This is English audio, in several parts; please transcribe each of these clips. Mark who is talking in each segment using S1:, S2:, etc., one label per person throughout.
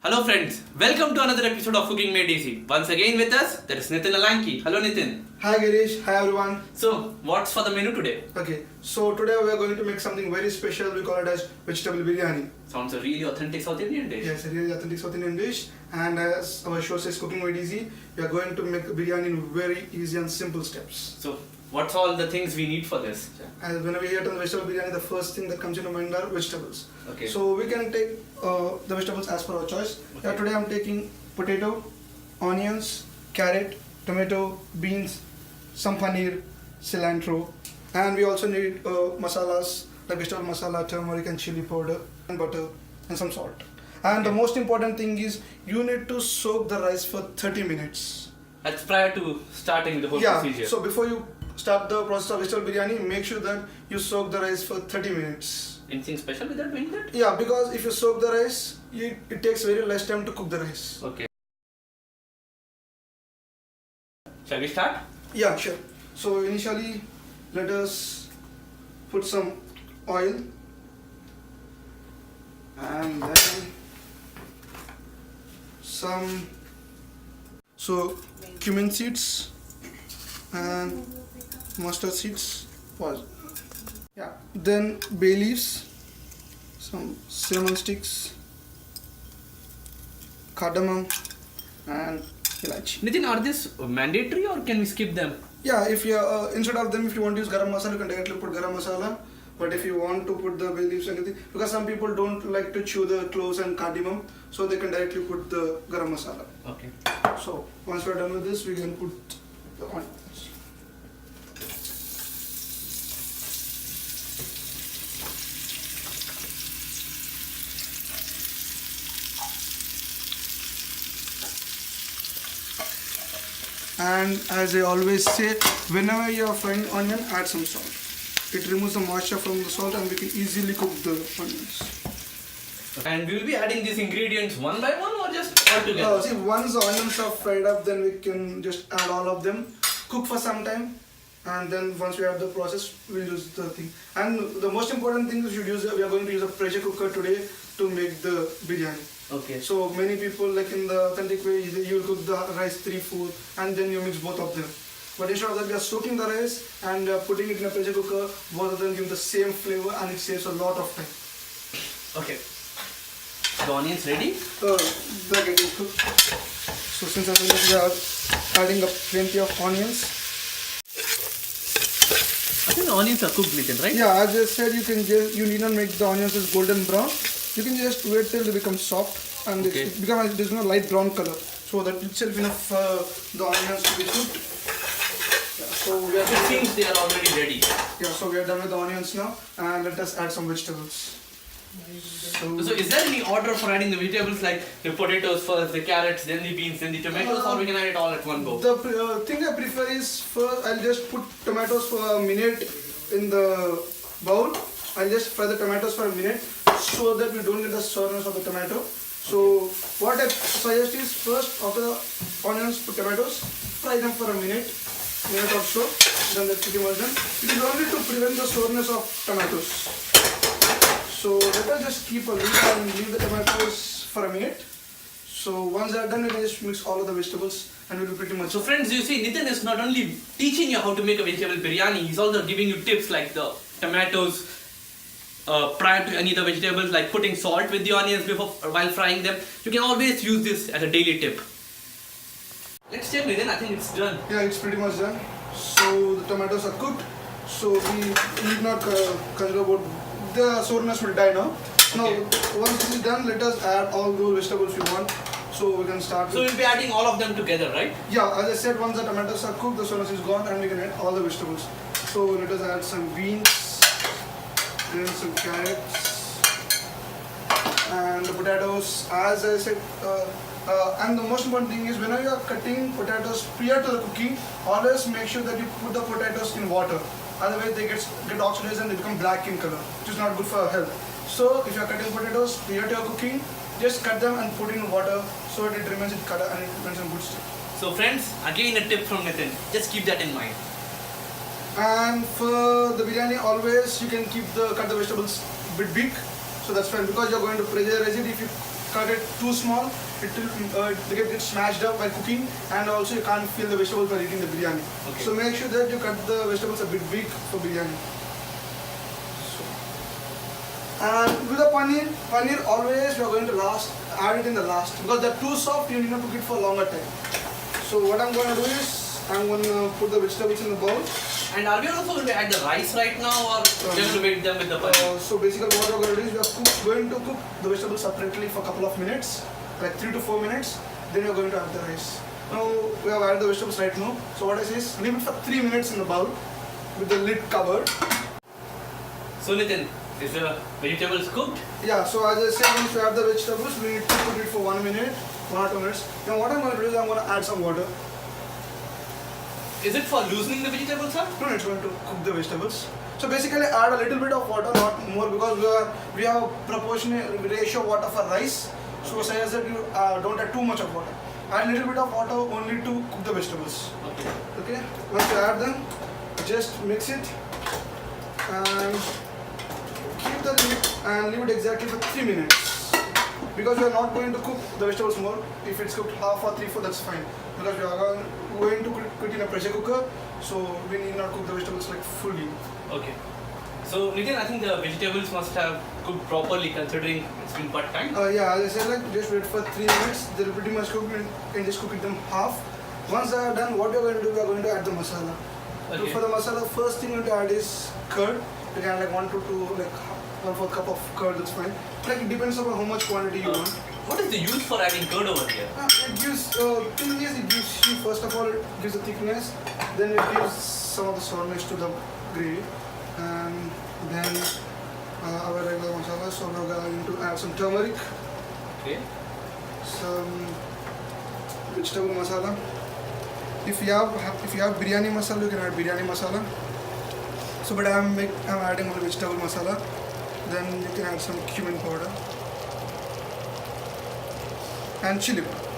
S1: Hello friends, welcome to another episode of Cooking Made Easy. Once again with us, there is Nitin Alanki. Hello Nitin.
S2: Hi Girish, hi everyone.
S1: So, what's for the menu today?
S2: Okay, so today we are going to make something very special. We call it as vegetable biryani.
S1: Sounds a really authentic South Indian dish.
S2: Yes, a really authentic South Indian dish. And as our show says, cooking made easy, we are going to make biryani in very easy and simple steps.
S1: So, what's all the things we need for this?
S2: And whenever we hear the vegetable biryani, the first thing that comes into mind are vegetables.
S1: Okay.
S2: So we can take the vegetables as per our choice.
S1: Okay.
S2: Yeah, today I'm taking potato, onions, carrot, tomato, beans, some paneer, cilantro, and we also need masalas like vegetable masala, turmeric and chili powder, and butter, and some salt. And the most important thing is you need to soak the rice for 30 minutes.
S1: That's prior to starting the whole
S2: Yeah,
S1: procedure.
S2: so before you start the process of vegetable biryani, make sure that you soak the rice for 30 minutes.
S1: Anything special with that doing that?
S2: Yeah, because if you soak the rice, it takes very less time to cook the rice.
S1: Okay. Shall we start?
S2: Yeah, sure. So initially, let us put some oil and then some cumin seeds and mustard seeds. Pause. Yeah. Then bay leaves, some cinnamon sticks, cardamom, and ilachi.
S1: Nitin, are these mandatory or can we skip them?
S2: Yeah, if you instead of them, if you want to use garam masala, you can directly put garam masala. But if you want to put the bay leaves and anything, because some people don't like to chew the cloves and cardamom, so they can directly put the garam masala.
S1: Okay.
S2: So once we're done with this, we can put the onions. And as I always say, whenever you are frying onion, add some salt. It removes the moisture from the salt and we can easily cook the onions.
S1: And we will be adding these ingredients one by one or just all together?
S2: See, once the onions are fried up, then we can just add all of them, cook for some time, and then once we have the process, we'll use the thing. And the most important thing is we are going to use a pressure cooker today to make the biryani.
S1: Okay.
S2: So many people, like in the authentic way, you will cook the rice 3/4 and then you mix both of them. But instead of that, we are soaking the rice and putting it in a pressure cooker. Both of them give the same flavor and it saves a lot of time.
S1: Okay. The onions ready?
S2: They're getting cooked. So since I think we are adding up plenty of onions.
S1: I think the onions are cooked, Nitin, right?
S2: Yeah, as I said, you need not make the onions as golden brown. You can just wait till they become soft and
S1: Okay.
S2: it becomes a light brown color. So that itself enough the onions to be cooked. Yeah, so we are
S1: It seems they are already ready.
S2: Yeah, so we are done with the onions now, and let us add some vegetables.
S1: So is there any order for adding the vegetables, like the potatoes first, the carrots, then the beans, then the tomatoes, or we can add it all at one go?
S2: The thing I prefer is first I'll just put tomatoes for a minute in the bowl. I'll just fry the tomatoes for a minute so that we don't get the sourness of the tomato. So what I suggest is first after the onions, put tomatoes, fry them for a minute or so. Then that's pretty much done. It is only to prevent the sourness of tomatoes. So let us just keep a lid and leave the tomatoes for a minute. So once they are done, we can just mix all of the vegetables and we'll be pretty much.
S1: So friends, you see, Nitin is not only teaching you how to make a vegetable biryani, he's also giving you tips like the tomatoes prior to any of the vegetables, like putting salt with the onions before while frying them. You can always use this as a daily tip. Let's check, Nitin. I think it's done.
S2: Yeah, it's pretty much done. So the tomatoes are cooked. So we need not consider about the sourness will die now.
S1: Okay.
S2: Now once this is done, let us add all those vegetables we want. So we can start.
S1: So we'll be adding all of them together, right?
S2: Yeah, as I said, once the tomatoes are cooked, the sourness is gone, and we can add all the vegetables. So let us add some beans, and some carrots, and the potatoes. As I said, and the most important thing is whenever you are cutting potatoes prior to the cooking, always make sure that you put the potatoes in water. Otherwise, they get oxidized and they become black in color, which is not good for our health. So if you are cutting potatoes prior to your cooking, just cut them and put in water so that it remains in color and it remains in good state.
S1: So friends, again a tip from Nitin. Just keep that in mind.
S2: And for the biryani, always you can cut the vegetables a bit big, so that's fine because you're going to pressurize it. If you cut it too small, it will get smashed up while cooking, and also you can't feel the vegetables while eating the biryani.
S1: Okay.
S2: So make sure that you cut the vegetables a bit big for biryani. And with the paneer always we are going to add it in the last, because they're too soft, you need to cook it for a longer time. So what I'm going to do is, I'm going to put the vegetables in the bowl.
S1: And are we also going to add the rice right now, or we're going to wait them with the paneer?
S2: So basically what we're going to do is, we are going to cook the vegetables separately for a couple of minutes, like 3 to 4 minutes, then we're going to add the rice. Now we have added the vegetables right now, so what I say is, leave it for 3 minutes in the bowl with the lid covered.
S1: So Nitin, is the vegetables cooked?
S2: Yeah, so as I said, once we add the vegetables, we need to cook it for 1 minute, 1 or 2 minutes. Now what I'm going to do is, I'm going to add some water.
S1: Is it for loosening the vegetables, sir?
S2: No, it's going to cook the vegetables. So basically add a little bit of water, not more, because we have a proportionate ratio of water for rice. So say as that you don't add too much of water. Add a little bit of water only to cook the vegetables. Okay. Once you add them, just mix it and keep the lid and leave it exactly for 3 minutes. Because we are not going to cook the vegetables more. If it's cooked half or 3/4, that's fine. Because we are going to cook it in a pressure cooker, so we need not cook the vegetables like fully.
S1: Okay. So Nitin, I think the vegetables must have cooked properly, considering it's been quite time.
S2: Yeah, as I said, like just wait for 3 minutes. They'll pretty much cook and can just cook them half. Once they are done, what we are going to do? We are going to add the masala.
S1: Okay.
S2: So for the masala, first thing we going to add is curd. You can add like 1 to 2, like 1/4 cup of curd. That's fine. Like it depends on how much quantity you want.
S1: What is the use for adding curd over here?
S2: It gives, thing is, it gives you, first of all, it gives the thickness, then it gives some of the sourness to the gravy, and then our regular masala. So we're going to add some turmeric,
S1: Okay.
S2: some vegetable masala. If you have biryani masala, you can add biryani masala. So, but I'm adding only vegetable masala. Then you can add some cumin powder and chili powder.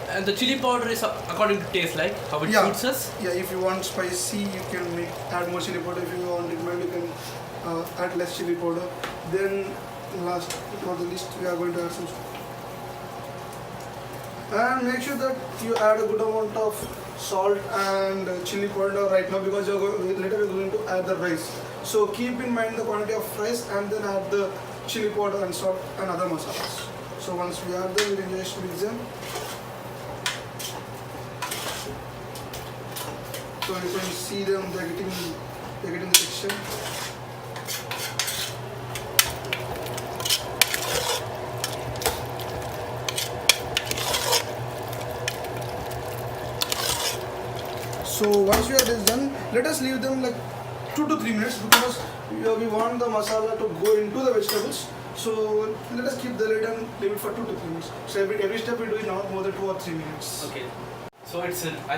S1: And the chili powder is according to taste, like how it suits us.
S2: Yeah, if you want spicy, you can add more chili powder. If you want it mild, you can add less chili powder. Then last but not the least, we are going to add some salt. And make sure that you add a good amount of salt and chili powder right now, because later you're going to add the rice. So keep in mind the quantity of rice and then add the chili powder and salt and other masalas. So once we add them, we can just mix them. So you can see them, they're getting the texture. So once we are this done, let us leave them like 2 to 3 minutes, because we want the masala to go into the vegetables. So let us keep the lid and leave it for 2 to 3 minutes. So every step we do is not more than 2 or 3 minutes.
S1: Okay. So I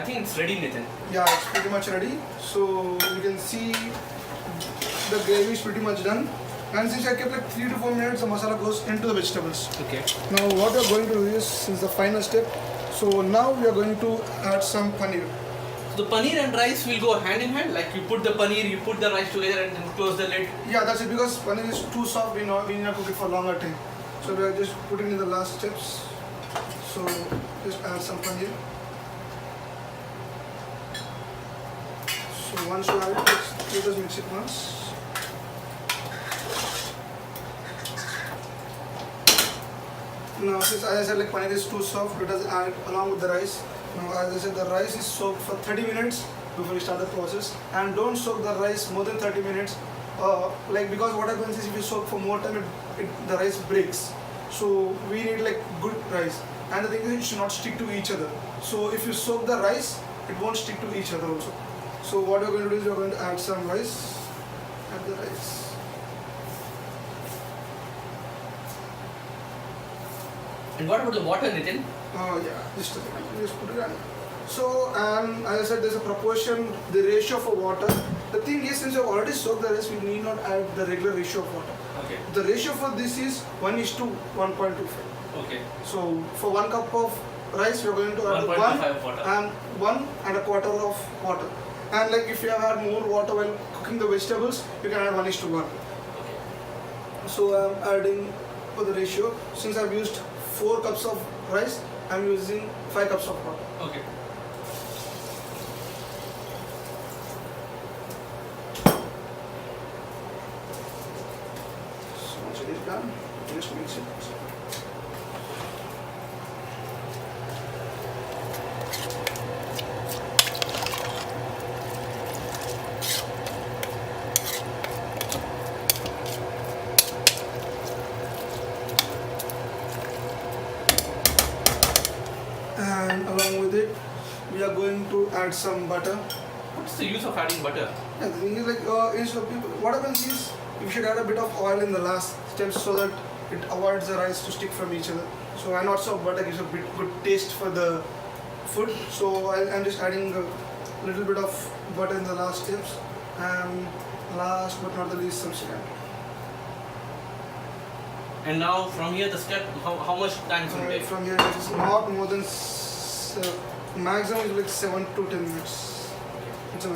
S1: think it's ready, Nitin.
S2: Yeah, it's pretty much ready. So you can see the gravy is pretty much done. And since I kept like 3 to 4 minutes, the masala goes into the vegetables.
S1: Okay.
S2: Now what we are going to do is the final step. So now we are going to add some paneer.
S1: So the paneer and rice will go hand in hand. Like you put the paneer, you put the rice together, and then close the lid.
S2: Yeah, that's it, because paneer is too soft. We need to cook it for longer time. So we are just putting in the last steps. So just add some paneer. So once you add it, let us mix it once. Now, since as I said, like paneer is too soft, let us add along with the rice. Now, as I said, the rice is soaked for 30 minutes before you start the process, and don't soak the rice more than 30 minutes. Because what happens is, if you soak for more time, the rice breaks. So we need like good rice, and the thing is, it should not stick to each other. So if you soak the rice, it won't stick to each other also. So what we're going to do is, we're going to add some rice. Add the rice.
S1: And what about the water, Nitin?
S2: Yeah, just a second. Just put it on. So, as I said, there's a proportion, the ratio for water. The thing is, since you've already soaked the rice, we need not add the regular ratio of water.
S1: Okay.
S2: The ratio for this is 1:1.25.
S1: Okay.
S2: So, for 1 cup of rice, we're going to add
S1: 1.25 water.
S2: and 1.25 of water. And like if you have had more water while cooking the vegetables, you can add 1:1.
S1: Okay.
S2: So I'm adding for the ratio. Since I've used 4 cups of rice, I'm using 5 cups of water.
S1: Okay.
S2: So once it is done, just mix it. And along with it, we are going to add some butter.
S1: What's the use of adding butter?
S2: Yeah, the thing is like instead of people, what happens is you should add a bit of oil in the last steps so that it avoids the rice to stick from each other. So and also butter gives a bit good taste for the food. So I'm just adding a little bit of butter in the last steps, and last but not the least some salt.
S1: And now from here the step, how much time should take?
S2: From here it is not more than maximum is like 7 to 10 minutes. The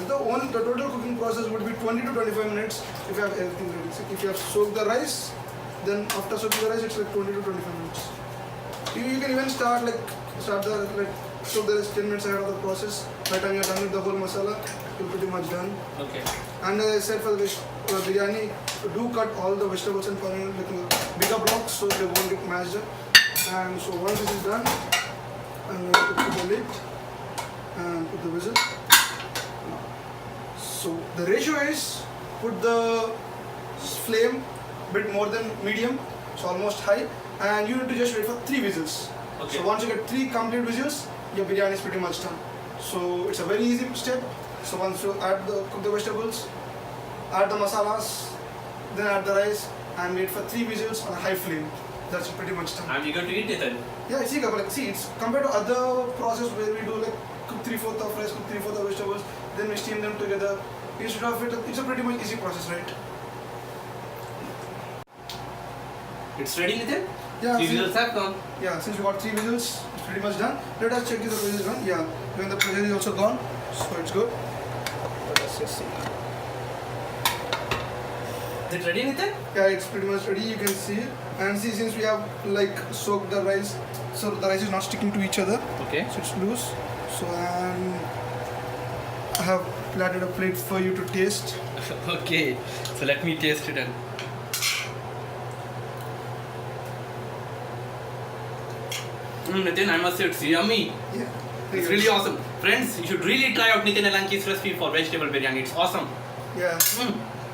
S2: total cooking process would be 20 to 25 minutes if you have everything ready. So if you have soaked the rice, then after soaking the rice, it's like 20 to 25 minutes. You can even soak the rice 10 minutes ahead of the process. By the time you're done with the whole masala, you're pretty much done.
S1: Okay.
S2: And as I said for the biryani, do cut all the vegetables and put in bigger blocks so they won't get mashed up. And so once this is done, I'm going to put the lid and put the whistle. So the ratio is put the flame a bit more than medium, so almost high, and you need to just wait for 3 whistles.
S1: Okay.
S2: So once you get 3 complete whistles, your biryani is pretty much done. So it's a very easy step. So once you cook the vegetables, add the masalas, then add the rice, and wait for 3 whistles on a high flame. That's pretty much done.
S1: I'm eager to eat it then.
S2: Yeah, see, it's compared to other process where we do like cook 3/4 of rice, cook 3/4 of vegetables, then we steam them together. Instead of it, it's a pretty much easy process, right?
S1: It's ready, Nitin?
S2: Yeah.
S1: 3 whistles have come.
S2: Yeah, since we got 3 whistles, it's pretty much done. Let us check if the pressure is done. Yeah, even the pressure is also gone, so it's good. Let us just see.
S1: Is it ready, Nitin?
S2: Yeah, it's pretty much ready. You can see it. And see, since we have like soaked the rice, so the rice is not sticking to each other.
S1: Okay.
S2: So it's loose. So and I have platted a plate for you to taste.
S1: Okay. So let me taste it and. Nitin, I must say it's yummy.
S2: Yeah.
S1: It's really awesome. Friends, you should really try out Nitin Alanki's recipe for vegetable biryani. It's awesome.
S2: Yeah.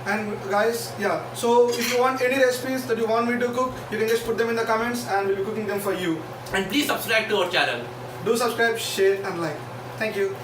S2: And guys, yeah. So if you want any recipes that you want me to cook, you can just put them in the comments and we'll be cooking them for you.
S1: And please subscribe to our channel.
S2: Do subscribe, share and like. Thank you.